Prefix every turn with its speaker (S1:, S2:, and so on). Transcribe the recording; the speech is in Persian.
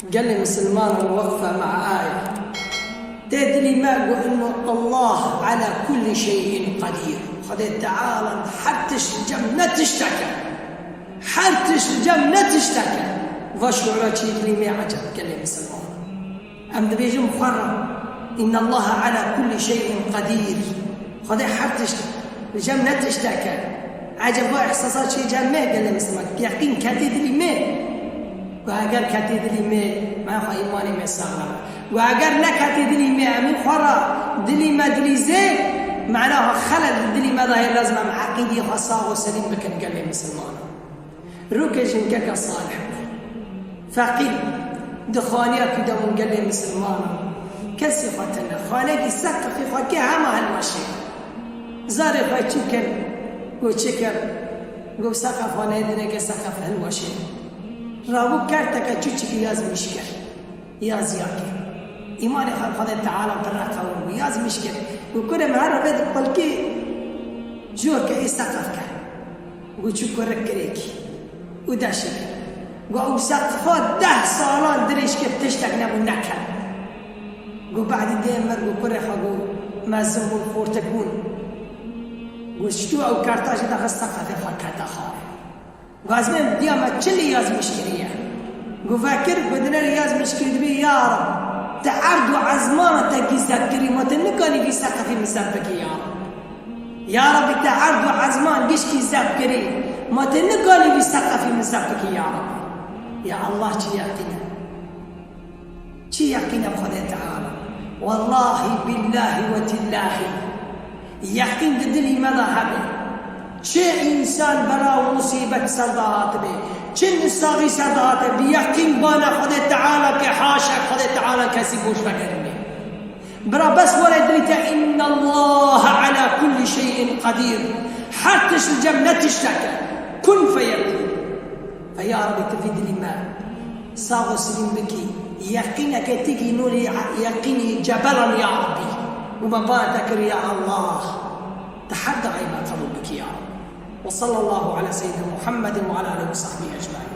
S1: قال لي مسلمان الوقفة مع آية تدري ما إنه الله على كل شيء قدير. خذ تعالى حتى الجنة تشتكى، حتى الجنة تشتكى وشعر شيء كلمة عجب. قال لي مسلمان أم بيجي مخرم إن الله على كل شيء قدير. خذ حتى الجنة تشتكى عجب وإحساسات شيء جمع. قال لي مسلمان يقين كتير لي و اگر کتی دلی من خواه ایمانی مسلم و اگر نکتی دلی من خورا دلی مدلیزه معناها خلل دلی مداهی لازم عقیدی خاصا و سلیم بکن. قال مسلمان روکش انکک صالح فقیر دخانیا که دمون. قال مسلمان کسی خاطرنا خانه کی سقفی خواه که همه هلماشی زاره خواه چی کن گو چی کن گو سقف خانه دینه که سقف هلماشی رابو كارتك تشوشك ياز مشكل ياز ياكي إيمان خالد تعالى وترى قوم ياز مشكل وكل ما هرب بيد قلكي جورك يسقفك وشو كركريك وداشك وسقفات 10 سالان دريش كيف تشتك نبو نكل وبعد ديمر وكره حقو مازم والفورتكون وشتو أو كارتاج داخل السقف فكرت خاف وازمين ديما تشلي ياز مشكلية وفاكر بدنا ياز مشكلة بي يا رب تعرض وعزمانة تجيزك كريمة نكاني في سقف مسبك يا رب تعرض وعزمان بيشكي زاب ما تنكاني في سقف مسبك يا رب. يا الله شي يقينا بخدا تعالى والله بالله وتالله يقين دلي مذهبه چه انسان برای مصیبت سردهات به چه نساغی سردهات به یقین بانا خود تعالی که حاشا خود تعالی کسی گوش بکنه برا بس ورد لیتا ان الله على كل شيء قدير حتى الجنة تشتكى كن فيكون. فيا رب تفيد لي ما صاغ سليم بكي يقينك تجي نوري يقيني جبلا يا ربي ومبادك يا الله تحدى عيبا قبل بك يا رب. وصلى الله على سيدنا محمد وعلى آله وصحبه أجمعين.